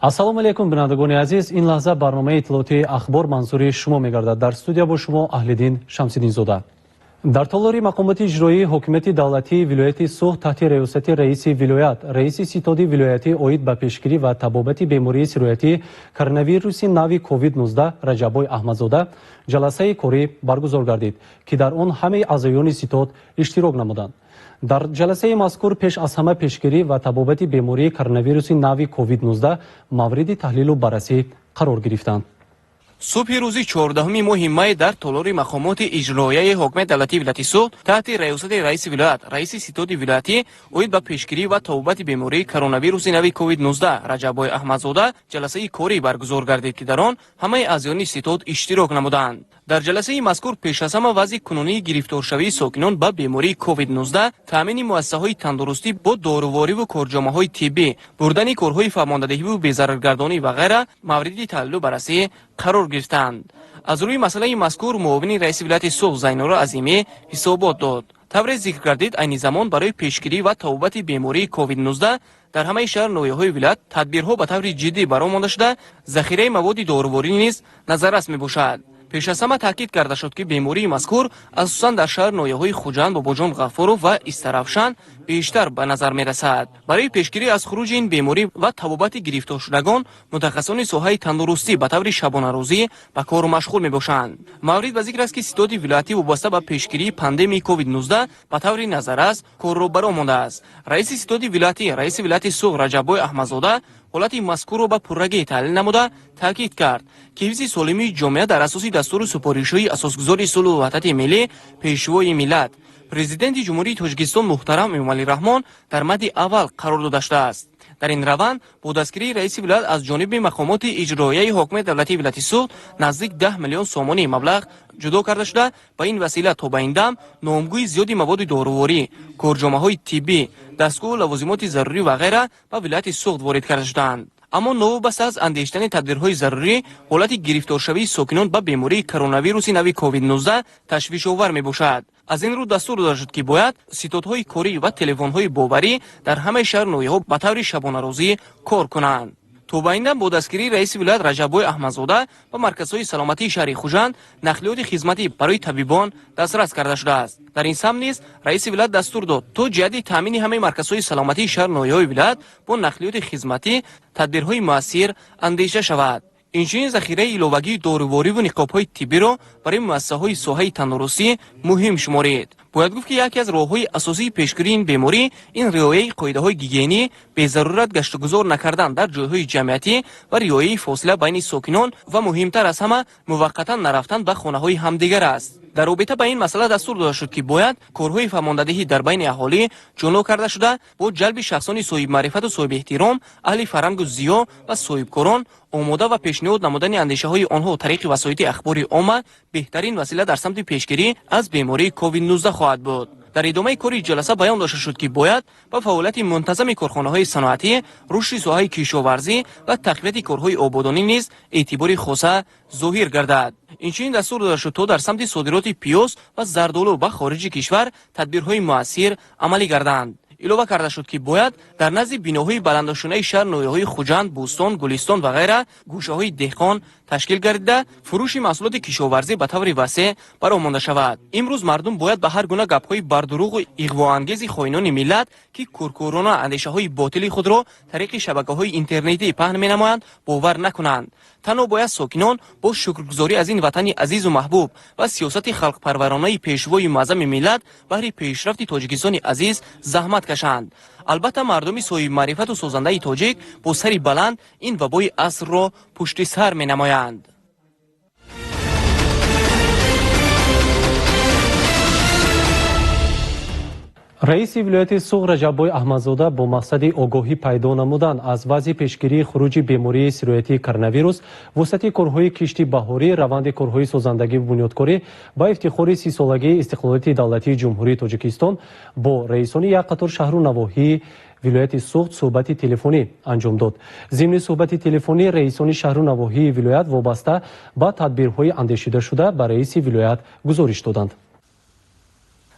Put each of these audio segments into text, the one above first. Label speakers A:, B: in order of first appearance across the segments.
A: ассалому алейкум бинандагони азиз, ин лаҳза барномаи иттилоъоти ахбор манзури шумо мегардад. Дар студия бо шумо Аҳлиддин Шамсиддинзода. дар толори мақомоти иҷроии ҳокимияти давлатии вилояти Суғд таҳти раёсати раиси вилоят, раиси ситоди вилоятӣ оид ба пешгирӣ ва табобати бемории сироятии коронавируси нави COVID-19 Раҷаббой Аҳмадзода ҷаласаи корӣ баргузор гардид, ки дар он ҳамаи аъзоёни ситод иштирок намуданд. дар ҷаласаи мазкур пеш аз ҳама пешгирӣ ва табобати бемории коронавируси нави COVID-19 мавриди таҳлилу баррасӣ қарор гирифтанд.
B: субҳи рӯзи 14 моҳи май дар толори мақомоти иҷроияи ҳокимияти давлатии вилояти Суғд таҳти раёсати раиси вилоят, раиси ситоди вилоятӣ оид ба пешгирӣ ва табобати бемории коронавируси нави COVID-19 Раҷаббой Аҳмадзода ҷаласаи корӣ баргузор гардид, ки дар он ҳамаи аъзоёни ситод иштирок намуданд. дар ҷаласаи мазкур пеш аз ҳама вазъи кунунии гирифторшавии сокинон ба бемории COVID-19, таъмини муассисаҳои тандурустӣ бо дорувориву корҷомаҳои тиббӣ, бурдани корҳои фармондадеҳиву безараргардонӣ ва ғайра мавриди таҳлилу баррасӣ қарор гирифтанд. аз рӯи масъалаи мазкур муовини раиси вилояти Суғд Зайнура Азимӣ ҳисобот дод. тавре зикр гардид, айни замон барои пешгирӣ ва табобати бемории COVID-19 дар ҳамаи шаҳр ноҳияҳои вилоят тадбирҳо ба таври ҷиддӣ баромонда шуда, захираи маводи доруворӣ низ назаррас мебошад. пеш аз ҳама таъкид карда шуд, ки бемории мазкур асосан дар шаҳр ноҳияҳои Хуҷанд, Бобоҷон, Ғаффоров ва Истарафшан бештар ба назар мерасад. барои пешгирӣ аз хуруҷи ин беморӣ ва табобати гирифторшудагон мутахассисони соҳаи тандурустӣ ба таври шабонарӯзӣ ба кор машғул мебошанд. маврид ба зикр аст, ки ситоди вилоятӣ вобаста ба пешгирии пандемияи COVID-19 ба таври назаррас корро баромондааст. раиси ситоди вилоятӣ, раиси вилояти Суғд Раҷаббой Аҳмадзода ҳолати мазкурро ба пуррагӣ таҳлил намуда таъкид кард, ки ҳифзи солимии ҷомеа дар асоси дастури супоришҳои асосгузори сулҳу ваҳдати миллӣ пешвои миллат. президенти ҷумҳурии Тоҷикистон муҳтарам Эмомалӣ Раҳмон дар мадди аввал қарор дода шудааст. дар ин раванд бо дастгирии раиси вилоят аз ҷониби мақомоти иҷроияи ҳокимияти давлатии вилояти Суғд наздик 10 миллион сомонии маблағ ҷудо карда шуда, ба ин васила то ба ин дам номгӯи зиёди маводи доруворӣ, корҷомаҳои тиббӣ, дастгоҳу лавозимоти зарурӣ ва ғайра ба вилояти Суғд ворид карда шуданд. аммо новобаста аз андештани тадбирҳои зарурӣ, ҳолати гирифторшавии сокинон ба бемории коронавируси нави COVID-19 ташвишовар мебошад. аз ин рӯ дастур дода шуд, ки бояд ситодҳои корӣ ва телефонҳои боварӣ дар ҳамаи шаҳр ноҳияҳо ба таври шабонарӯзӣ кор кунанд. то ба ин дам бо дастгирии раиси вилоят Раҷаббой Аҳмадзода ба марказҳои саломатии шаҳри Хуҷанд нақлиёти хизматӣ барои табибон дастрас карда шудааст. дар ин самт низ раиси вилоят дастур дод, то ҷиҳати таъмини ҳамаи марказҳои саломатии шаҳр ноҳияҳои вилоят бо нақлиёти хизматӣ тадбирҳои муассир андеша шавад. инчунин захираи иловагии дорувориву ниқобҳои тиббиро барои муассисаҳои соҳаи тандурустӣ муҳим шуморид. бояд гуфт, ки яке аз роҳҳои асосии пешгирии ин беморӣ ин риояи қоидаҳои гигиенӣ, безарурат гаштугузор накардан дар ҷойҳои ҷамъиятӣ ва риояи фосила байни сокинон ва муҳимтар аз ҳама муваққатан нарафтан ба хонаҳои ҳамдигар аст. дар робита ба ин масъала дастур дода шуд, ки бояд корҳои фармондадеҳӣ дар байни аҳолӣ ҷоло карда шуда, бо ҷалби шахсони соҳибмаърифату соҳибэҳтиром, аҳли фарҳангу зиё ва соҳибкорон омода ва пешниҳод намудани андешаҳои онҳо тариқи васоити ахбори омма беҳтарин васила дар самти пешгирӣ аз бемории COVID-19 хоҳад буд. дар идомаи кори ҷаласа баён дошта шуд, ки бояд ба фаъолияти мунтазами корхонаҳои саноатӣ, рушди соҳаи кишоварзӣ ва тақвияти корҳои ободонӣ низ эътибори хоса зоҳир гардад. инчунин дастур дода шуд, то дар самти содироти пиёз ва зардолу ба хориҷи кишвар тадбирҳои муассир амалӣ гарданд. илова карда шуд, ки бояд дар назди биноҳои баландошунаи шаҳр ноҳияҳои Хуҷанд, Бӯстон, Гулистон ва ғайра гӯшаҳои деҳқон ташкил гардида фурӯши маҳсулоти кишоварзӣ ба таври васеъ баромонда шавад. имрӯз мардум бояд ба ҳар гуна гапҳои бардуруғу иғвоангези хоинони миллат, ки куркурона андешаҳои ботили худро тариқи шабакаҳои интернетӣ паҳн менамоянд, бовар накунанд. танҳо бояд сокинон бо шукргузорӣ аз ин ватани азизу маҳбуб ва сиёсати халқпарваронаи пешвои муаззами миллат баҳри пешрафти Тоҷикистони азиз заҳмат кашанд. албатта мардуми соҳибмаърифату созандаи тоҷик бо сари баланд ин вабои асрро пушти сар менамоянд.
A: раиси вилояти Суғд Раҷаббой Аҳмадзода бо мақсади огоҳӣ пайдо намудан аз вазъи пешгирии хуруҷи бемории сироятии коронавирус воситаи корҳои кишти баҳорӣ, раванди корҳои созандагӣ ва бунёдкорӣ ба ифтихори 30-солагии истиқлолияти давлатии ҷумҳурии Тоҷикистон бо раисони як қатор шаҳру навоҳии вилояти Суғд суҳбати телефонӣ анҷом дод. зимни суҳбати телефонӣ раисони шаҳру навоҳии вилоят вобаста ба тадбирҳои андешидашуда ба раиси вилоят гузориш доданд.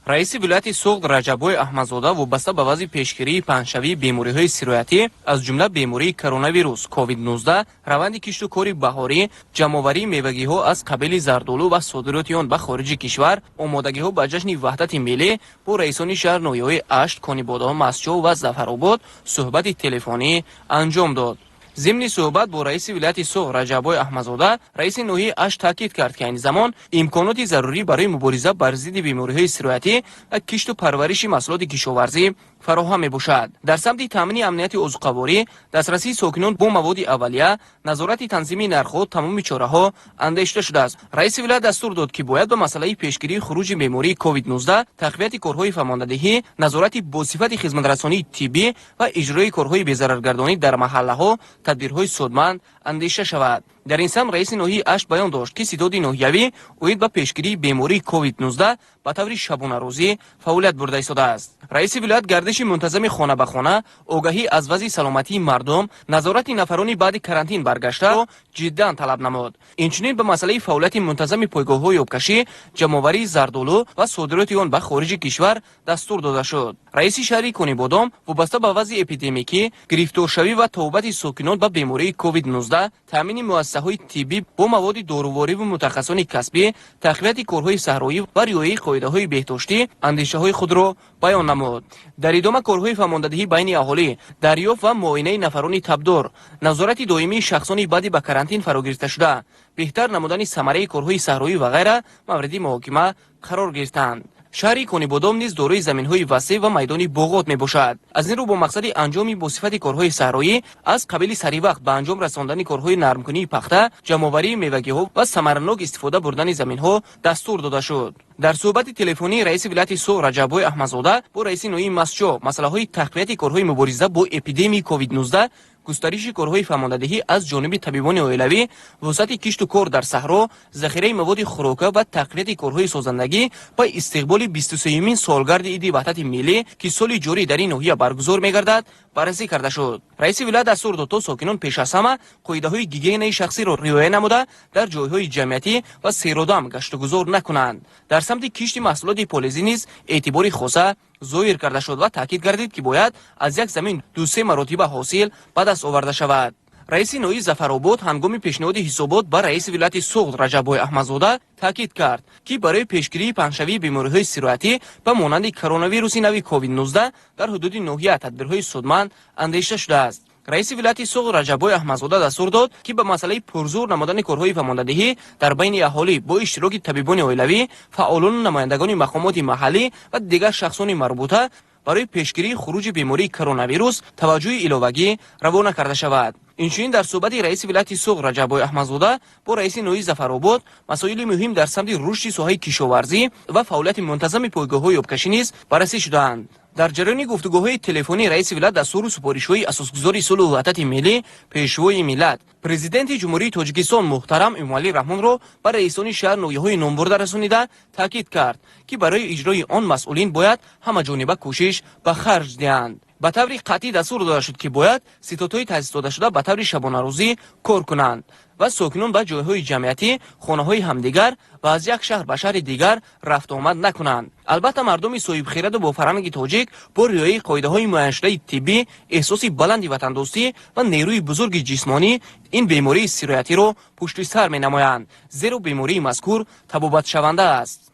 B: раиси вилояти суғд Раҷаббой Аҳмадзода вобаста ба вазъи пешгирии паҳншавии бемориҳои сироятӣ аз ҷумла бемории коронавирус COVID-19, раванди кишту кори баҳорӣ, ҷамъоварии мевагиҳо аз қабили зардолу ва содироти он ба хориҷи кишвар, омодагиҳо ба ҷашни ваҳдати миллӣ бо раисони шаҳр ноҳияҳои Ашт, Конибодо, Мастчов ва Зафаробод суҳбати телефонӣ анҷом дод. ضمن صحبت با رئیس ولایت سوغد رجب‌های احمدزاده، رئیس نوحیه اش تاکید کرد که این زمان امکانات ضروری برای مبارزه بر ضد بیماری‌های سیرایتی و کشت و پرورش محصولات کشاورزی فراهم می‌باشد. در سمت تامین امنیت عضوقواری، دسترسی ساکنان با مواد اولیه، نظارت تنظیم نرخ‌ها، تمام چاره‌ها اندیشیده شده است. رئیس ولایت دستور داد که باید به مسئله پیشگیری خروج بیماری کووید 19، تقویت کارهای فرماندهی، نظارت با صفت خدمت‌رسانی طبی و اجرای کارهای بی‌ضررگردانی در محله‌ها تدبیرهای سودمند اندیشه شود. در این سمت رئیس نوحیه اش بیان داشت که ستاد نوحیوی اوید به پیشگیری بیماری کووید 19 به طور شبانه روزی فعالیت برده ایستاده است. رئیس ولایت گردش منتظم خانه به خانه، آگاهی از وضع سلامتی مردم، نظارت نفرانی بعد کرانتین برگشته را جدا طلب نمود. اینچنین به مسئله فعالیت منتظم پایگاه‌های آبکشی، جمع‌آوری زردآلو و صادرات آن به خارج کشور دستور داده شد. رئیس شهری کنیبادام وابسته به وضع اپیدمیکی، گرفتارشوی و توبت ساکنان به بیماری کووید 19، تامین مؤسسه‌های طبی با مواد داروواری و متخصصان کسبی، تقویت کارهای صحرایی و رعایت قاعده‌های بهداشتی اندیشه‌های خود را بیان نمود. در ادامه کارهای فرماندهی بین اهالی، دریافت و معاینه نفران تبدار، نظارت دائمی شخصان بعد به کرانتین فراگرفته شده، بهتر نمودن ثمره کارهای صحرایی و غیره مورد محاکمه قرار گرفتند. شهری کنیبادام نیز دارای زمین‌های وسیع و میدانی باغات میباشد. از این رو با مقصد انجام با صفت کارهای صحرایی از قبیل سری وقت به انجام رساندن کارهای نرمکنی پخته، جمع‌آوری میوگی‌ها و ثمرناک استفاده بردن زمین‌ها دستور داده شد. در صحبت تلفنی رئیس ولایت سوغد رجب‌های احمدزاده با رئیس نوحیه مسجو مسئله‌های تقویت کارهای مبارزه با اپیدمی کووید 19، گسترش کارهای فرماندهی از جانب طبیبان اولیوی، وسعت کشت و کار در صحرا، ذخیره مواد خوراکی و تقویت کارهای سازندگی با استقبال 23مین سالگرد عید وحدت ملی که سال جاری در این ناحیه برگزار می‌گردد بررسی کرده شد. رئیس ولایت دستور داد تا ساکنان پیش از همه قاعده‌های گیگین شخصی را رعایت نموده در جایهای جمعیتی و سیرودم گشت و گذار نکنند. در سمت کشت محصولات پالیزی نیز اعتباری خاصه ظاهر کرده شد و تاکید گردید که باید از یک زمین 2-3 مراتب حاصل به دست آورده شود. رئیس نوحیه ظفرآباد هنگام پیشنهاد حسابات به رئیس ولایت سوغد رجب‌های احمدزاده تاکید کرد که برای پیشگیری پنه‌شوی بیماری‌های سیرایتی به مانند کرونا نوی کووید 19 در حدود ناحیه تدبیرهای سودمند اندیشیده شده است. رئیس ولایت سوغد رجب‌های احمدزاده دستور داد که به مسئله پرزور نمودن کارهای فرماندهی در بین اهالی با اشتراک طبیبان اولیوی، فعالان و نمایندگان مقامات محلی و دیگر شخصان مربوطه برای پیشگیری خروج بیماری کرونا توجه علاوه‌ای روانه کرده شود. اینچنین در صحبت رئیس ولایت سوغد رجب‌های احمدزاده با رئیس نوحیه ظفرآباد مسائل مهم در سمت رشد ساحه کشاورزی و فعالیت منتظم پایگاه‌های آبکشی نیز بررسی شدند. در جریان گفتگوهای تلفنی رئیس ولایت دستور سپارش‌های اساسگذاری صلح و وحدت ملی پیشوای ملت پرزیدنت جمهوری تاجیکستان محترم امومعلی رحمان را به رئیسان شهر ناحیه‌های نامبرده رسانیده تاکید کرد که برای اجرای آن مسئولین باید همه جانبه کوشش به خرج دهند. به طور قطعی دستور داده شد که باید ستادهای تأسیس داده شده به طور شبانه روزی کار کنند و ساکنان به جایهای جمعیتی، خانه‌های همدیگر و از یک شهر به شهر دیگر رفت آمد نکنند. البته مردم صاحب خرد و با فرهنگ تاجیک با رعایت قاعده‌های معاشرتی طبی، احساس بلند وطن‌دوستی و نیروی بزرگ جسمانی این بیماری سیرایتی را پشت سر می‌نمایند، زیرا بیماری مذکور تبابت شونده است.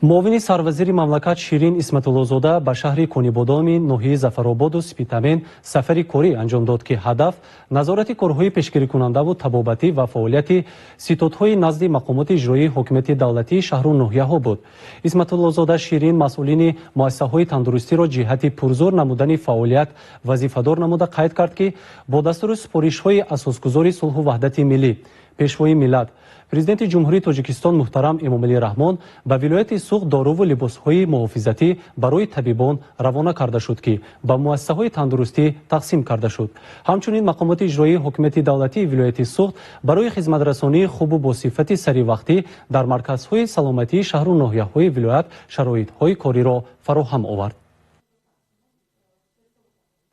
A: معاون سروزیر مملکت شیرین اسمت‌الله‌زاده به شهر کنیبادام ناحیه ظفرآباد و سپیتامین سفری کاری انجام داد که هدف نظارت کارهای پیشگیری کننده و طبابتی و فعالیت ستادهای نزد مقامات اجرایی حکومت دولتی شهر و ناحیه‌ها بود. اسمت‌الله‌زاده شیرین مسئولین مؤسسه‌های تندرستی را جهت پرزور نمودن فعالیت وظیفه‌دار نموده قید کرد که با دستور سپارش‌های اساسگذاری صلح و وحدت ملی پیشوای ملت پرزیدنت جمهوری تاجیکستان محترم امومعلی رحمان به ولایت سوغد دارو و لباسهای محافظتی برای طبیبان روانه کرده شد که به مؤسسه‌های تندرستی تقسیم کرده شد. همچنین مقامات اجرایی حکومت دولتی ولایت سوغد برای خدمت رسانی خوب و با صفت سری وقتی در مرکزهای سلامتی شهر و ناحیه‌های ولایت شرایط‌های کاری را فراهم آورد.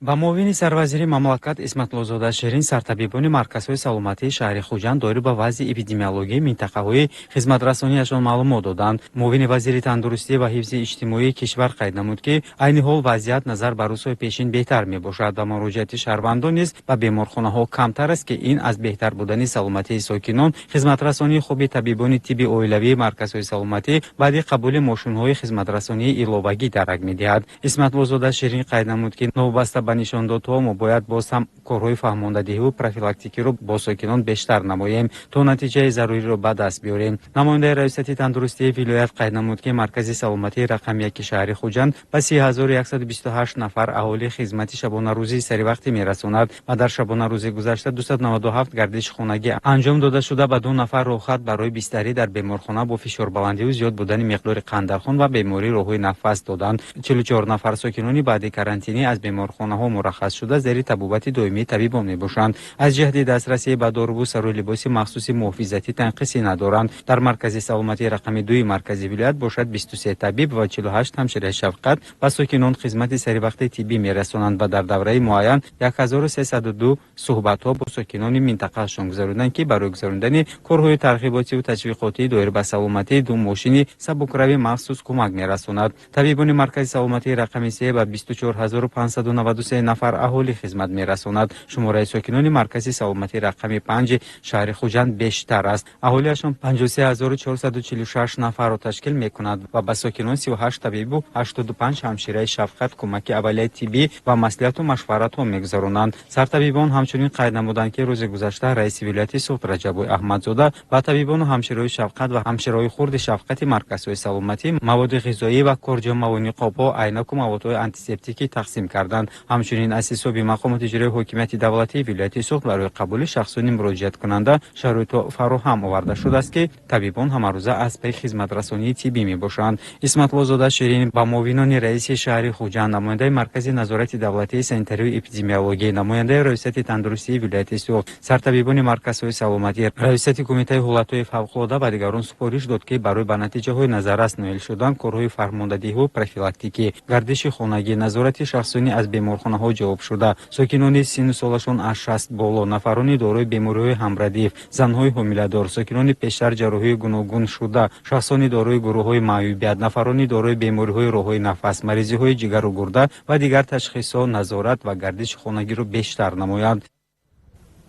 C: ба муовини сарвазири мамлакат Исматлозода Шерин сартабибони марказҳои саломатии шаҳри Хуҷанд доир ба вазъи эпидемиологии минтақаҳои хизматрасонияшон маълумот доданд. муовини вазири тандурустӣ ва ҳифзи иҷтимоии кишвар қайд намуд, ки айни ҳол вазъият назар ба рӯзҳои пешин беҳтар мебошад ва муроҷиати шаҳрвандон низ ба беморхонаҳо камтар аст, ки ин аз беҳтар будани саломатии сокинон, хизматрасонии хуби табибони тибби оилавии марказҳои саломатӣ баъди қабули мошинҳои хизматрасонии иловагӣ дарак медиҳад. Исматлозода Шерин қайд намуд, ки новобаста ба нишондодҳо мо бояд боз ҳам корҳои фаҳмондадиҳиву профилактикиро бо сокинон бештар намоем, то натиҷаи заруриро ба даст биёрем. намояндаи раисати тандурустии вилоят қайд намуд, ки маркази саломатии рақами 1 шаҳри Хуҷанд ба 30128 нафар аҳолии хизмати шабонарӯзии саривақтӣ мерасонад ва дар шабонарӯзи гузашта 297 гардиши хонагӣ анҷом дода шуда ба 2 нафар роҳхат барои бистарӣ дар беморхона бо фишорбаландиву зиёд будани миқдори қанд дар хун ва бемории роҳҳои нафас доданд. 44 нафар сокинони баъди карантинӣ аз беморхонаҳо мураххас шуда зери табобати доимии табибон мебошанд. аз ҷиҳати дастрасӣ ба доруву сарӯи либоси махсуси муҳофизатӣ танқисӣ надоранд. дар маркази саломатии рақами 2 маркази вилоят бошад 23 табиб ва 48 ҳамшираи шафқат ба сокинон хизмати саривақти тиббӣ мерасонанд ва дар давраи муайян 1302 суҳбатҳо бо сокинони минтақаашон гузаронданд, ки барои гузарондани корҳои тарғиботиву ташвиқотии доир ба саломатӣ 2 мошини сабукрави махсус кӯмак мерасонад. табибони маркази саломатии рақами 3 ба 24593 нафар аҳолӣ хизмат мерасонад. шумораи сокинони маркази саломатии рақами 5 шаҳри Хуҷанд бештар аст. аҳолияшон 53446 нафарро ташкил мекунад ва ба сокинон 38 табибу 85 ҳамшираи шафқат кӯмаки аввалияи тиббӣ ва маслиҳату машваратҳо мегузаронанд. сартабибон ҳамчунин қайд намуданд, ки рӯзи гузашта раиси вилояти Суғд Раҷабои Аҳмадзода ба табибону ҳамширои шафқат ва ҳамширои хурди шафқати марказҳои саломатӣ маводи ғизоӣ ва корҷомаву ниқобҳо, айнаку маводҳои антисептикӣ тақсим карданд. ҳамчунин аз ҳисоби мақомоти иҷроии ҳокимияти давлатии вилояти Суғд барои қабули шахсони муроҷиаткунанда шароитҳо фароҳам оварда шудааст, ки табибон ҳамарӯза аз пай хизматрасонии тиббӣ мебошанд. Исматлозода Шерин ба муовинони раиси шаҳри Хуҷанд, намояндаи маркази назорати давлатии санитарию эпидемиологӣ, намояндаи раисати тандурустии вилояти Суғд, сартабибони марказҳои саломатӣ, раисати кумитаи ҳолатҳои фавқулода ба дигарон супориш дод, ки барои ба натиҷаҳои назаррас ноил шудан корҳои фармондадиҳиву профилактикӣ, гардиши хонагӣ, назорати шахсонӣ аз беморхонаҳо ҷавоб шуда, сокинони синну солашон аз 60 боло, нафарони дорои бемориҳои ҳамрадиф, занҳои ҳомиладор, сокинони пештар ҷарроҳии гуногун шуда, шахсони дорои гурӯҳҳои маъюбият, нафарони дорои бемориҳои роҳҳои нафас, маризиҳои ҷигару гурда ва дигар ташхисҳо назорат ва гардиши хонагиро бештар намоянд.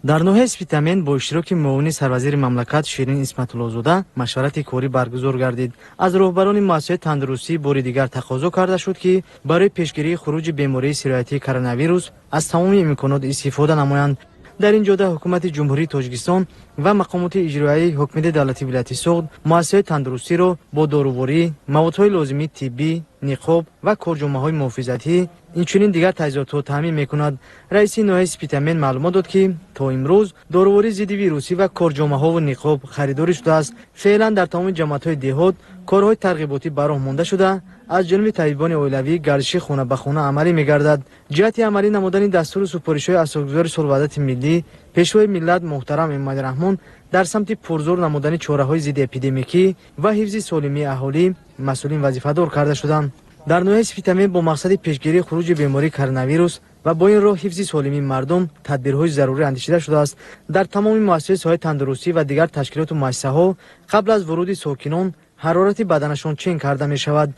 D: дар ноҳияи спитамен бо иштироки муовини сарвазири мамлакат Шерин Исматуллозода машварати корӣ баргузор гардид. аз роҳбарони муассисаҳои тандурустӣ бори дигар тақозо карда шуд, ки барои пешгирии хуруҷи бемории сироятии коронавирус аз тамоми имконот истифода намоянд. дар ин ҷода ҳукумати ҷумҳурии Тоҷикистон ва мақомоти иҷроияи ҳокимияти давлати вилояти Суғд муассисаҳои тандурустиро бо доруворӣ, маводҳои лозимии тиббӣ, ниқоб ва корҷомаҳои муҳофизатӣ, инчунин дигар таҷҳизотҳо таъмин мекунад. раиси ноҳияи спитамен маълумот дод, ки то имрӯз дорувории зидди вирусӣ ва корҷомаҳову ниқоб харидорӣ шудааст. феълан дар тамоми ҷамъиятҳои деҳот корҳои тарғиботӣ ба роҳ монда шуда, аз ҷониби табибони оилавӣ гардиши хона ба хона амалӣ мегардад. ҷиҳати амалӣ намудани дастуру супоришҳои асосгузори солваъдати миллӣ, пешвои миллат муҳтарам Эмомалӣ дар самти пурзор намудани чораҳои зидди эпидемикӣ ва ҳифзи солимии аҳолӣ масъулин вазифадор карда шуданд. дар ноҳияи спитамен бо мақсади пешгирии хуруҷи бемории коронавирус ва бо ин роҳ ҳифзи солимии мардум тадбирҳои зарурӣ андешида шудааст. дар тамоми муассисаҳои соҳаи тандурустӣ ва дигар ташкилоту муассисаҳо қабл аз вуруди сокинон ҳарорати баданашон чен карда мешавад.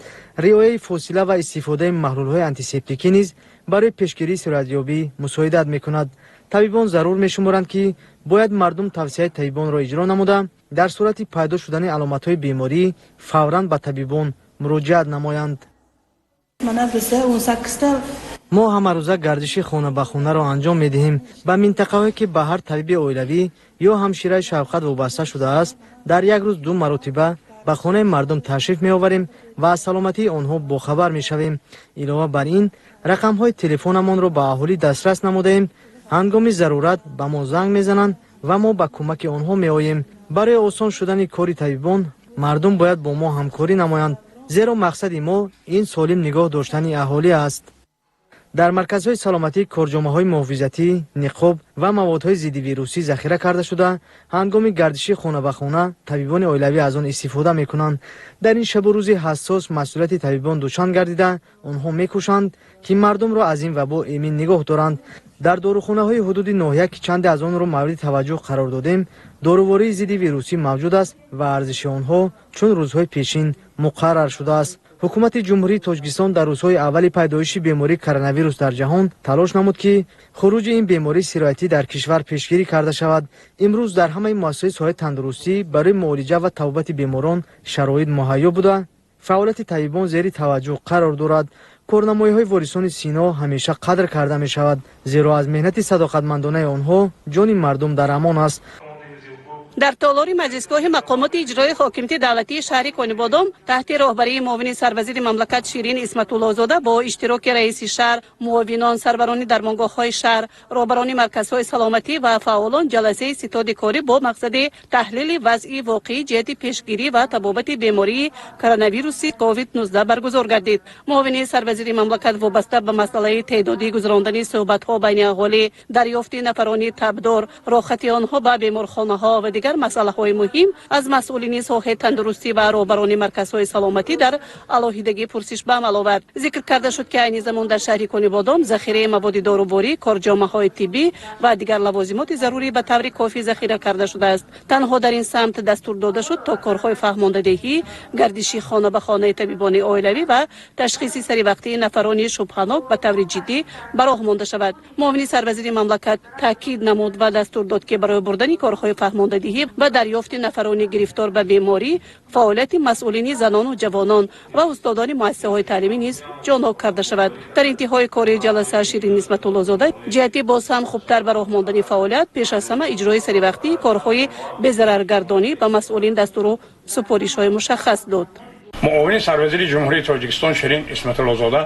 D: риояи фосила ва истифодаи маҳлулҳои антисептикӣ низ барои пешгирии суръатёбӣ мусоидат мекунад. табибон зарур мешуморанд, ки бояд мардум тавсияи табибонро иҷро намуда, дар сурати пайдо шудани аломатҳои беморӣ фавран ба табибон муроҷиат намоянд. мо ҳамарӯза гардиши хона ба хонаро анҷом медиҳем. ба минтақаҳое, ки ба ҳар табиби оилавӣ ё ҳамшираи шафқат вобаста шудааст, дар як рӯз 2 маротиба ба хонаи мардум ташриф меоварем ва аз саломатии онҳо бохабар мешавем. илова бар ин, рақамҳои телефонамонро ба аҳолӣ дастрас намудаем. ҳангоми зарурат ба мо занг мезананд ва мо ба кӯмаки онҳо меоем. барои осон шудани кори табибон, мардум бояд бо мо ҳамкорӣ намоянд, зеро мақсади мо ин солим нигоҳ доштани аҳолӣ аст. дар марказҳои саломатӣ корҷомаҳои муҳофизатӣ, ниқоб ва маводҳои зидди вирусӣ захира карда шуда, ҳангоми гардиши хона ба хона табибони оилавӣ аз он истифода мекунанд. дар ин шабу рӯзи ҳассос масъулияти табибон душанд гардида, онҳо мекӯшанд ки мардумро аз ин вабо эмин нигоҳ доранд. дар дорухонаҳои ҳудуди ноҳия ки чанде аз онро мавриди таваҷҷӯҳ қарор додем, дорувории зидди вирусӣ мавҷуд аст ва арзиши онҳо чун рӯзҳои пешин муқаррар шудааст. ҳукумати ҷумҳурии Тоҷикистон дар рӯзҳои аввали пайдоиши бемории коронавирус дар ҷаҳон талош намуд, ки хуруҷи ин бемории сироятӣ дар кишвар пешгирӣ карда шавад. имрӯз дар ҳамаи муассисаҳои соҳаи тандурустӣ барои муолиҷа ва табобати беморон шароит муҳайё буда, фаъолияти табибон зери таваҷҷӯҳ қарор дорад. корнамоиҳои ворисони Сино ҳамеша қадр карда мешавад, зеро аз меҳнати садоқатмандонаи онҳо ҷони мардум дар амон аст.
E: дар толори маҷлисгоҳи мақомоти иҷроии ҳокимияти давлатии шаҳри Конибодом таҳти роҳбарии муовини сарвазири мамлакат Ширин Исматуллозода бо иштироки раиси шаҳр, муовинон, сарварони дармонгоҳҳои шаҳр, роҳбарони марказҳои саломатӣ ва фаъолон ҷаласаи ситоди корӣ бо мақсади таҳлили вазъи воқеӣ ҷиҳати пешгирӣ ва табобати бемории коронавируси COVID-19 баргузор гардид. муовини сарвазири мамлакат вобаста ба масъалаи теъдоди гузарондани суҳбатҳо байни аҳолӣ, дарёфти нафарони табдор, рохати онҳо ба беморхонаҳо ва дигар масъалаҳои муҳим аз масъулини соҳаи тандурустӣ ва роҳбарони марказҳои саломатӣ дар алоҳидагӣ пурсиш ба амал овард. зикр карда шуд, ки айни замон дар шаҳри Конибодом захираи маводи доруворӣ, корҷомаҳои тиббӣ ва дигар лавозимоти зарурӣ ба таври кофӣ захира карда шудааст. танҳо дар ин самт дастур дода шуд, то корҳои фаҳмондадеҳӣ, гардиши хона ба хонаи табибони оилавӣ ва ташхиси саривақтии нафарони шубҳанок ба таври ҷиддӣ ба роҳ монда шавад. муовини сарвазири мамлакат таъкид намуд ва дастур дод, ки барои бурдани корҳои фаҳмондадеҳӣ ва дарёфти нафарони гирифтор ба беморӣ фаъолияти масъулини занону ҷавонон ва устодони муассисаҳои таълимӣ низ ҷоноб карда шавад. дар интиҳои кори ҷаласа Ширин Исматуллозода ҷиҳати боз ҳам хубтар ба роҳ мондани фаъолият пеш аз ҳама иҷрои саривақтии корҳои безараргардонӣ ба масъулин дастуру супоришҳои мушаххас дод.
F: муовини сарвазири ҷумҳурии Тоҷикистон Ширин Исматуллозода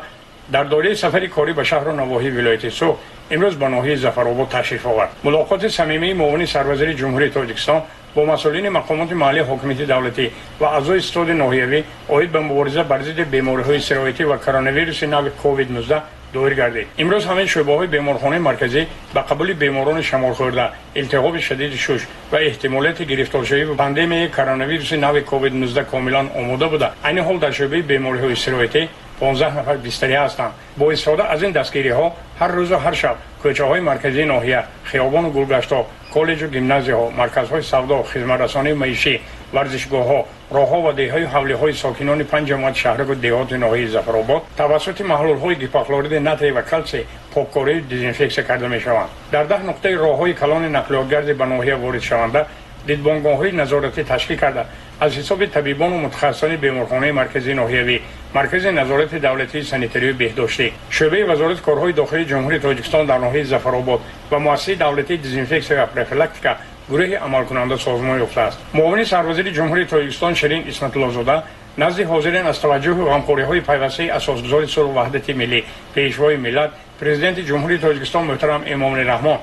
F: дар дораи сафари корӣ ба шаҳру навоҳии вилояти Суғ имрӯз ба ноҳияи Зафаробод ташриф овард. мулоқоти самимии муовини сарвазири ҷумҳурии Тоҷикистон бо масъулини мақомоти маҳаллии ҳокимияти давлатӣ ва аъзои иттиҳоди ноҳиявӣ оид ба мубориза бар зидди бемориҳои сироятӣ ва коронавируси нави COVID-19 доир гардид. имрӯз ҳамаи шӯъбаҳои беморхонаи марказӣ ба қабули беморони шаморхӯрда, илтиҳоби шадиди шуш ва эҳтимолияти гирифторшавӣ ба пандемияи коронавируси нави COVID-19 комилан омода буда, айни ҳол дар шӯъбаи бемориҳои сироятӣ 15 нафар бистарӣ ҳастанд. бо истифода аз ин дастгириҳо ҳар рӯзу ҳар шаб кӯчаҳои марказии ноҳия, хиёбону гулгаштҳо, коллеҷу гимназияҳо, марказҳои савдо, хизматрасонии маишӣ, варзишгоҳҳо, роҳҳо ва деҳаҳои ҳавлиҳои сокинони 5 ҷамоати шаҳраку деҳоти ноҳияи Зафаробод тавассути маҳлулҳои гипохлориди натрий ва калсий поккорию дезинфексия карда мешаванд. дар 10 нуқтаи роҳҳои калони нақлиётгарди ба ноҳия воридшаванда дидбонгоҳҳои назоратӣ ташкил карда аз ҳисоби табибону мутахассисони беморхонаи марказии ноҳиявӣ, маркази назорати давлатии санитарию беҳдоштӣ, шӯъбаи вазорати корҳои дохилии ҷумҳурии Тоҷикистон дар ноҳияи Зафаробод ва муассисаи давлатии дезинфексия ва профилактика гурӯҳи амалкунанда созмон ёфтааст. муовини сарвазири ҷумҳурии Тоҷикистон Ширин Исматуллозода назди ҳозирин аз таваҷҷӯҳу ғамхориҳои пайвастаи асосгузори сулҳу ваҳдати миллӣ, пешвои миллат, президенти ҷумҳурии Тоҷикистон муҳтарам Эмомали Раҳмон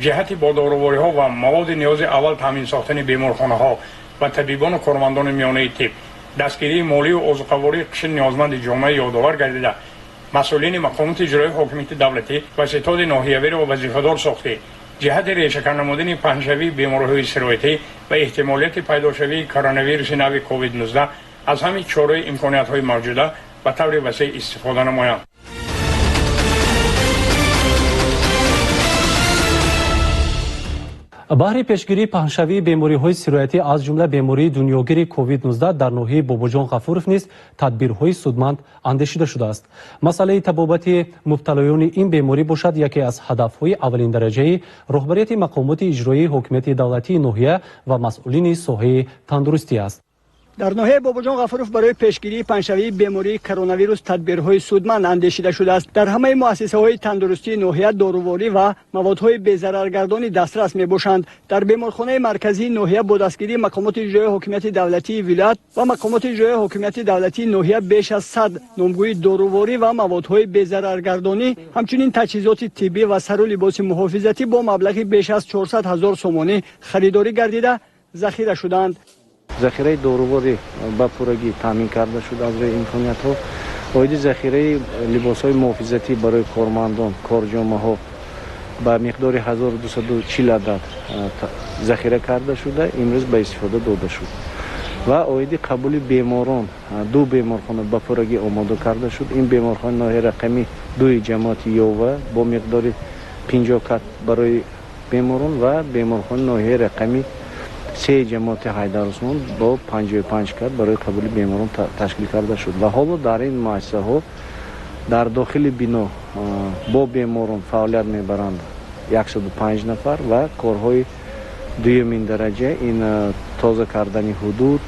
F: ҷиҳати бо дорувориҳо ва маводи ниёзи аввал таъмин сохтани беморхонаҳо ва табибону кормандони миёнаи тиб, дастгирии молию озуқавории қишри ниёзманди ҷомеа ёдовар гардида, масъулини мақомоти иҷроии ҳокимияти давлатӣ ва ситоди ноҳиявиро вазифадор сохтӣ ҷиҳати решакар намудани паҳншавии бемориҳои сироятӣ ва эҳтимолияти пайдошавии коронавируси нави COVID-19 аз ҳамин чораи имкониятҳои мавҷуда ба таври васеъ истифода намоянд.
A: баҳри пешгирии паҳншавии бемориҳои сироятӣ аз ҷумла бемории дунёгири COVID-19 дар ноҳияи Бобоҷон Ғафуров низ тадбирҳои судманд андешида шудааст. масъалаи табобати мубталоёни ин беморӣ бошад яке аз ҳадафҳои аввалиндараҷаи роҳбарияти мақомоти иҷроии ҳокимияти давлатии ноҳия ва масъулини соҳаи тандурустӣ аст.
G: дар ноҳияи Бобоҷон Ғафуров барои пешгирии паҳншавии бемории коронавирус тадбирҳои судманд андешида шудааст. дар ҳамаи муассисаҳои тандурустии ноҳия доруворӣ ва маводҳои безараргардонӣ дастрас мебошанд. дар беморхонаи марказии ноҳия бо дастгирии мақомоти иҷроии ҳокимияти давлатии вилоят ва мақомоти иҷроии ҳокимияти давлатии ноҳия беш аз 100 номгӯи доруворӣ ва маводҳои безараргардонӣ, ҳамчунин таҷҳизоти тиббӣ ва сару либоси муҳофизатӣ бо маблағи беш аз 400 000 сомонӣ харидорӣ гардида захира шуданд.
H: захираи доруворӣ ба пуррагӣ таъмин карда шуда аз рӯи имкониятҳо оиди захираи либосҳои муҳофизатӣ барои кормандон корҷомаҳо ба миқдори 1240 адад захира карда шуда имрӯз ба истифода дода шуд ва оиди қабули беморон ду беморхона ба пуррагӣ омода карда шуд. Ин беморхонаи ноҳияи рақами 2 ҷамоати ёва бо миқдори 50 кат барои беморон ва беморхонаи ноҳияи рақами 3 ҷамоати ҳайдарусмон бо 55 кат барои қабули беморон ташкил карда шуд ва ҳоло дар ин муассисаҳо дар дохили бино бо беморон фаъолият мебаранд 105 нафар ва корҳои дуюмин дараҷа ин тоза кардани ҳудуд,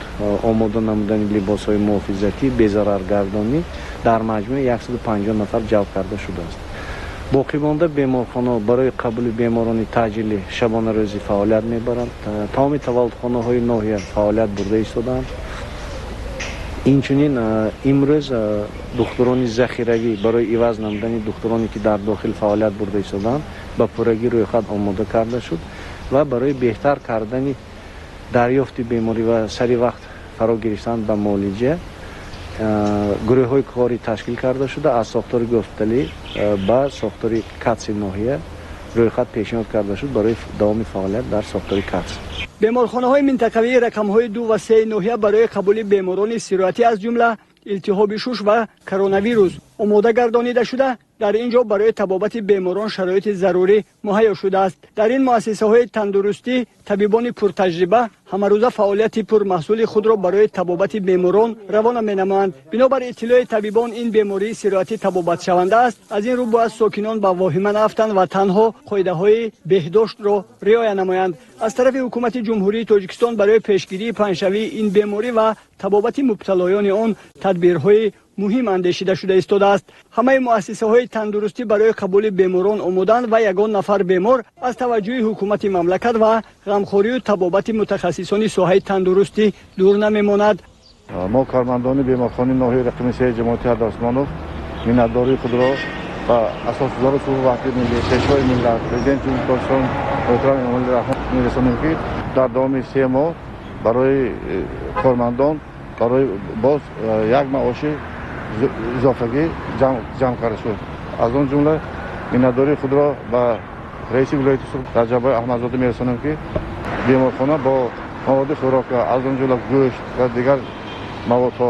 H: омода намудани либосҳои муҳофизатӣ, безараргардонӣ дар маҷмӯъ 150 нафар ҷалб карда шудааст. боқимонда беморхонаҳо барои қабули беморони таъҷилӣ шабонарӯзӣ фаъолият мебаранд. тамоми таваллудхонаҳои ноҳия фаъолият бурда истодаанд. инчунин имрӯз духтурони захиравӣ барои иваз намудани духтуроне ки дар дохил фаъолият бурда истодаанд ба пуррагӣ рӯйхат омода карда шуд ва барои беҳтар кардани дарёфти беморӣ ва сари вақт фаро гирифтан ба муолиҷа гурӯҳҳои корӣ ташкил карда шуда аз сохтори госпиталӣ ба сохтори катси ноҳия рӯйхат пешниҳод карда шуд барои давоми фаъолият дар сохтори катс.
G: беморхонаҳои минтақавии рақамҳои 2 ва 3 ноҳия барои қабули беморони сироятӣ аз ҷумла илтиҳоби шуш ва коронавирус омода гардонида шуда дар ин ҷо барои табобати беморон шароити зарурӣ муҳайё шудааст. дар ин муассисаҳои тандурустӣ табибони пуртаҷриба ҳамарӯза фаъолияти пурмаҳсули худро барои табобати беморон равона менамоянд. бинобар иттилои табибон ин бемории сироятӣ табобатшаванда аст. аз ин рӯ бояд сокинон ба воҳима нафтанд ва танҳо қоидаҳои беҳдоштро риоя намоянд. аз тарафи ҳукумати ҷумҳурии тоҷикистон барои пешгирии паҳншавии ин беморӣ ва табобати мубталоёни он тадбирҳои муҳим андешида шуда истодааст. ҳамаи муассисаҳои тандурустӣ барои қабули беморон омоданд ва ягон нафар бемор аз таваҷҷӯҳи ҳукумати мамлакат ва ғамхорию табобати мутахассисони соҳаи тандурустӣ дур намемонад.
I: мо кармандони беморхонаи ноҳияи рақами 3 ҷамоати ҳайдарусмонов миннатдории худро ба асосгузори суҳбати ваҳдати миллӣ пешвои миллат президенти тоҷикистон муҳтарам эмомалӣ раҳмон мерасонем ки дар давоми 3 моҳ барои кормандон барои боз як маоши изофагӣ ҷамъ карда шуд. аз он ҷумла миннатдории худро ба раиси вилояти суғд раҷаббой аҳмадзода мерасонем ки беморхона бо маводи хӯрока аз он ҷумла гӯшт ва дигар маводҳо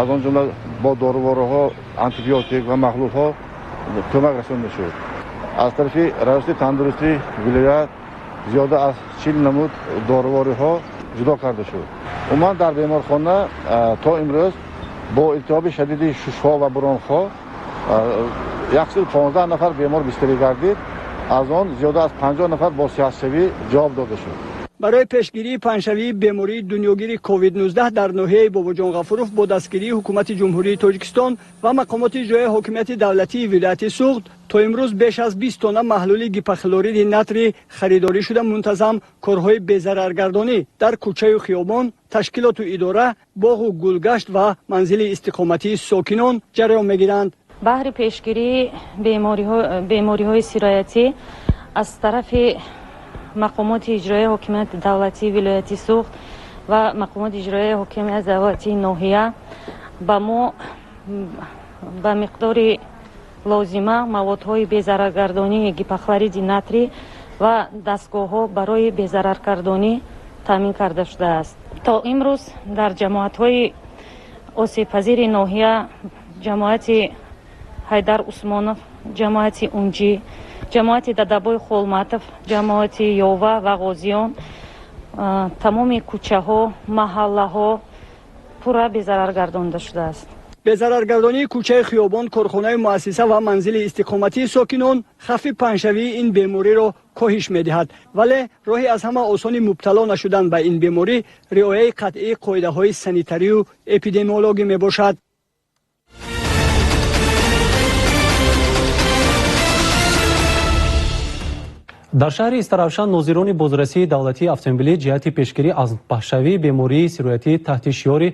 I: аз он ҷумла бо дорувориҳо антибиотик ва маҳлулҳо кӯмак расонда шуд. аз тарафи раиси тандурустии вилоят зиёда аз 40 намуд дорувориҳо ҷудо карда шуд. умуман дар беморхона то имрӯз бо илтиҳоби шадиди шушҳо ва буронхо 115 нафар бемор бистарӣ гардид. аз он зиёда аз 50 нафар бо сиҳатшавӣ ҷавоб дода шуд.
G: барои пешгирии паҳншавии бемории дунёгири COVID-19 дар ноҳияи Бобоҷон Ғафуров бо дастгирии ҳукумати ҷумҳурии Тоҷикистон ва мақомоти иҷроии ҳокимияти давлатии вилояти Суғд то имрӯз беш аз 20 тонна маҳлули гипохлориди натрӣ харидорӣ шуда мунтазам корҳои безараргардонӣ дар кӯчаю хиёбон, ташкилоту идора, боғу гулгашт ва манзили истиқоматии сокинон ҷараён мегиранд.
J: баҳри пешгирии бемориҳои сироятӣ аз тарафи мақомоти иҷроии ҳокимияти давлатии вилояти Суғд ва мақомоти иҷроии ҳокимияти давлатии ноҳия ба мо ба миқдори лозима маводҳои безараргардонии гипохлориди натрӣ ва дастгоҳҳо барои безараргардонӣ таъмин карда шудааст. то имрӯз дар ҷамоатҳои осебпазири ноҳия ҷамоати ҳайдар усмонов, ҷамоати унҷӣ, ҷамоати дадабои холматов, ҷамоати ёва ва ғозиён тамоми кӯчаҳо, маҳаллаҳо пурра безарар гардонида шудааст.
G: безараргардонии кӯчаи хиёбон, корхонаи муассиса ва манзили истиқоматии сокинон хавфи паҳншавии ин бемориро коҳиш медиҳад. вале роҳи аз ҳама осони мубтало нашудан ба ин беморӣ риояи қатъии қоидаҳои санитарию эпидемиологӣ мебошад.
A: дар шаҳри Истаравшан нозирони бозрасии давлатии автомобилӣ ҷиҳати пешгирӣ аз паҳшавии бемории сироятӣ таҳти шиёри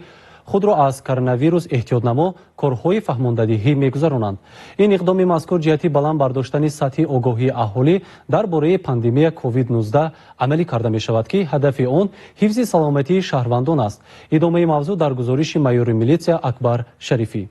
A: худро аз коронавирус эҳтиётнамо корҳои фаҳмондадиҳӣ мегузаронанд. ин иқдоми мазкур ҷиҳати баланд бардоштани сатҳи огоҳии аҳолӣ дар бораи пандемия COVID-19 амалӣ карда мешавад ки ҳадафи он ҳифзи саломатии шаҳрвандон аст. идомаи мавзӯъ дар гузориши майёри милитсия Акбар Шарифӣ.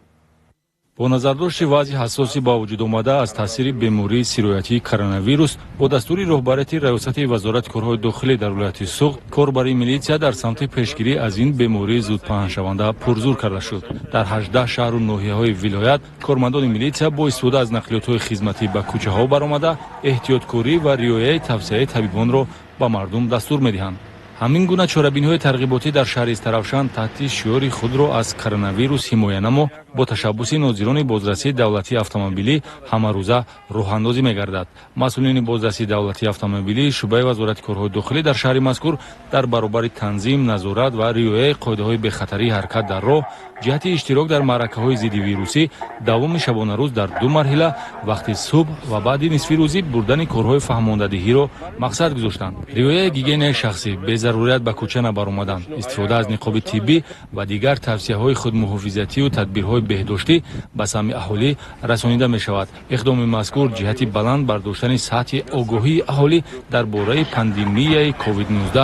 K: бо назардошти вазъи ҳассоси ба вуҷуд омада аз таъсири бемории сироятии коронавирус бо дастури роҳбарияти раёсати вазорати корҳои дохилӣ дар вилояти суғд корбари милитсия дар самти пешгирӣ аз ин бемории зудпаҳншаванда пурзур карда шуд. Дар 18 шаҳру ноҳияҳои вилоят кормандони милитсия бо истифода аз нақлиётҳои хизматӣ ба кӯчаҳо баромада эҳтиёткорӣ ва риояи тавсияи табибонро ба мардум дастур медиҳанд. ҳамин гуна чорабиниҳои тарғиботӣ дар шаҳри Истаравшан таҳти шиёри худро аз коронавирус ҳимоя намо бо ташаббуси нозирони бозрасии давлатии автомобилӣ ҳамарӯза роҳандозӣ мегардад. масъулини бозрасии давлатии автомобилӣ шуъбаи вазорати корҳои дохилӣ дар шаҳри мазкур дар баробари танзим, назорат ва риояи қоидаҳои бехатарии ҳаракат дар роҳ ҷиҳати иштирок дар маъракаҳои зидди вирусӣ давоми шабонарӯз дар 2 марҳила вақти субҳ ва баъди нисфи рӯзӣ бурдани корҳои фаҳмондадиҳиро мақсад гузоштанд. риояи гигиенаи шахсӣ, безарурият ба кӯча набаромадан, истифода аз ниқоби тиббӣ ва дигар тавсияҳои худмуҳофизативу тадбирҳои беҳдоштӣ ба самъи аҳолӣ расонида мешавад. иқдоми мазкур ҷиҳати баланд бардоштани сатҳи огоҳии аҳолӣ дар бораи пандемияи COVID-19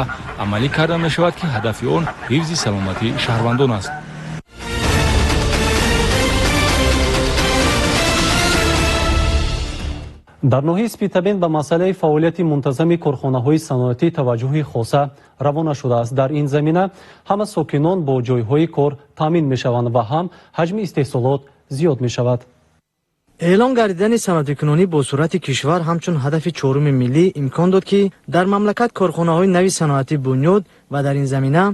K: амалӣ карда мешавад, ки ҳадафи он ҳифзи саломатии шаҳрвандон аст.
A: дар ноҳияи Спитамен ба масъалаи фаъолияти мунтазами корхонаҳои саноатӣ таваҷҷӯҳи хоса равона шудааст. дар ин замина ҳама сокинон бо ҷойҳои кор таъмин мешаванд ва ҳам ҳаҷми истеҳсолот зиёд мешавад.
D: эълон гардидани санъатикунонӣ бо сурати кишвар ҳамчун ҳадафи чоруми миллӣ имкон дод, ки дар мамлакат корхонаҳои нави саноатӣ бунёд ва дар ин замина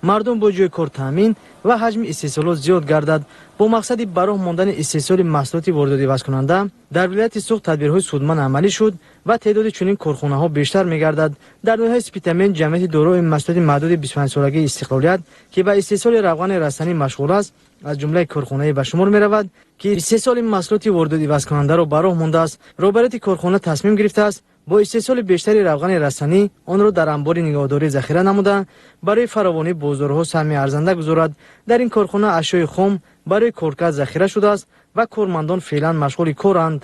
D: мардум бо ҷойи кор таъмин ва ҳаҷми истеҳсолот зиёд гардад. бо мақсади ба роҳ мондани истеҳсоли маҳсулоти воридотивазкунанда дар вилояти суғд тадбирҳои судман амалӣ шуд ва теъдоди чунин корхонаҳо бештар мегардад. дар ноҳияи Спитамен ҷамъияти дорои маҳсулоти маҳдуди 25-солагии истиқлолият, ки ба истеҳсоли равғани растанӣ машғул аст, аз ҷумлаи корхонаи ба шумор меравад, ки истеҳсоли маҳсулоти воридотивазкунандаро ба роҳ мондааст. роҳбарияти корхона тасмим гирифтааст бо истеҳсоли бештари равғани растанӣ онро дар амбори нигоҳдорӣ захира намуда барои фаровонии бозорҳо саҳми арзанда гузорад. дар ин корхона ашёи хом барои коркард захира шудааст ва кормандон феълан машғули коранд.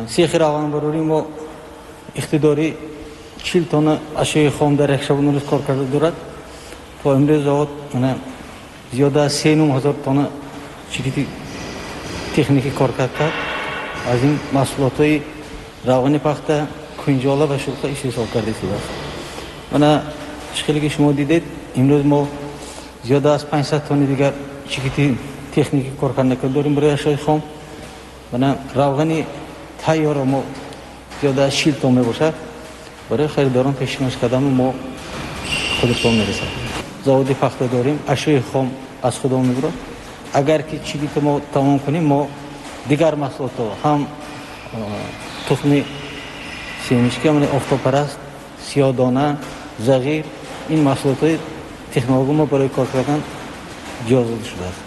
L: сехи равғанбарорӣ мо иқтидори 40 тонна ашёи хом дар як шабонарӯз кор карда дорад. то имрӯз завод зиёда аз 3,5 тонна чигити техникӣ кор кард. аз ин маҳсулотҳои равғани пахта, кунҷола ва шурха истеҳсол карда шудааст. мана шикеле ки шумо дидед, имрӯз мо зиёда аз 500 тонни дигар чигити техникӣ коркарда дорем барои ашёи хом. мана равғани тайёро мо зиёда аз 40 тонн мебошад. барои харидорон пешкаш кардани мо худтон мерасад. заводи пахта дорем, ашёи хом аз худо мебурад. агар ки чигити мо тамом кунем, мо дигар маҳсулотҳо ҳам тухми семишка, офтобпараст, сиёҳдона, зағир, ин маҳсулотҳои технологӣ мо барои кор кардан ҷоз дода шудааст.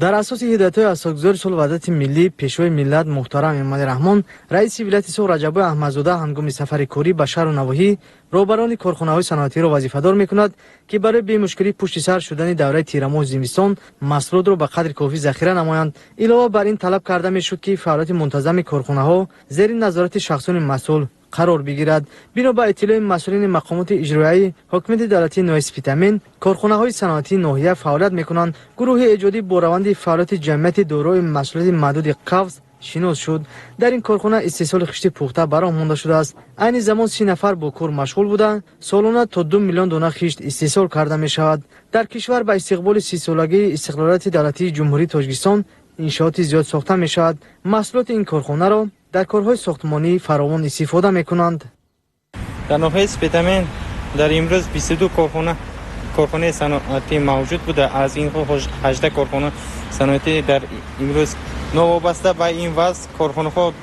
D: дар асоси ҳидоятҳои асосгузори сол ваҳдати миллӣ пешвои миллат муҳтарам Эмомали Раҳмон, раиси вилояти суғд Раҷабой Аҳмадзода ҳангоми сафари корӣ ба шаҳру навоҳӣ роҳбарони корхонаҳои саноатиро вазифадор мекунад, ки барои бемушкилӣ пушти сар шудани давраи тирамоҳ зимистон маҳсулотро ба қадри кофӣ захира намоянд. илова бар ин талаб карда мешуд, ки фаъолияти мунтазами корхонаҳо зери назорати шахсони масъул қарор бигирад. бино ба иттилои масъулини мақомоти иҷроияи ҳокимияти давлатии ноҳияи Спитамен, корхонаҳои саноатии ноҳия фаъолият мекунанд. гурӯҳи эҷодӣ бо раванди фаъолияти ҷамъияти дорои маҳсулоти маҳдуди қавз шинос шуд. дар ин корхона истеҳсоли хишти пухта ба роҳ монда шудааст. айни замон 30 нафар бо кор машғул буда солона то 2 миллион дона хишт истеҳсол карда мешавад. дар кишвар ба истиқболи 30-солагии истиқлолияти давлатии ҷумҳурии Тоҷикистон иншооти зиёд сохта мешавад. маҳсулоти ин корхонаро дар корҳои сохтмонӣ фаровон истифода мекунанд.
C: дар ноҳияи Спитамен дар имрӯз 22 корхонаи саноатӣ мавҷуд буда, аз ин 18 корхона саноатӣ дар имрӯз новобаста ба ин вазъ корхонаҳо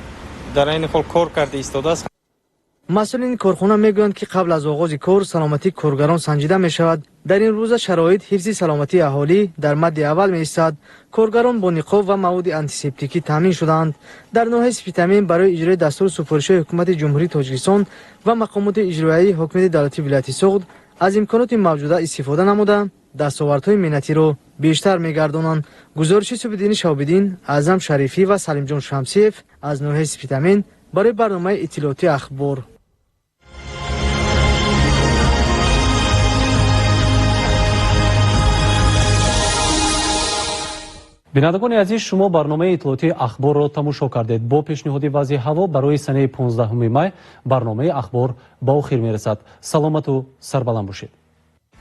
C: дар айни хол кор карда истодааст.
D: масъулини корхона мегӯянд, ки қабл аз оғози кор саломатии коргарон санҷида мешавад. дар ин рӯза шароит ҳифзи саломатии аҳолӣ дар мадди аввал меистад. коргарон бо ниқоб ва маводи антисептикӣ таъмин шудаанд. дар ноҳияи Спитамен барои иҷрои дастури супоришҳои ҳукумати ҷумҳурии Тоҷикистон ва мақомоти иҷроияи ҳокимияти давлатии вилояти суғд аз имконоти мавҷуда истифода намуда дастовардҳои миннатиро бештар мегардонанд. гузориши Субиддини Шаҳобиддин, Аъзам Шарифӣ ва Салимҷон Шамсиев аз ноҳияи Спитамен барои барномаи иттилоъоти ахбор.
A: бинандагони азиз, шумо барномаи иттилоотии ахборро тамошо кардед. Бо пешниҳоди вазъи ҳаво барои санаи 15 май барномаи ахбор ба охир мерасад. саломату сарбаланд бошед.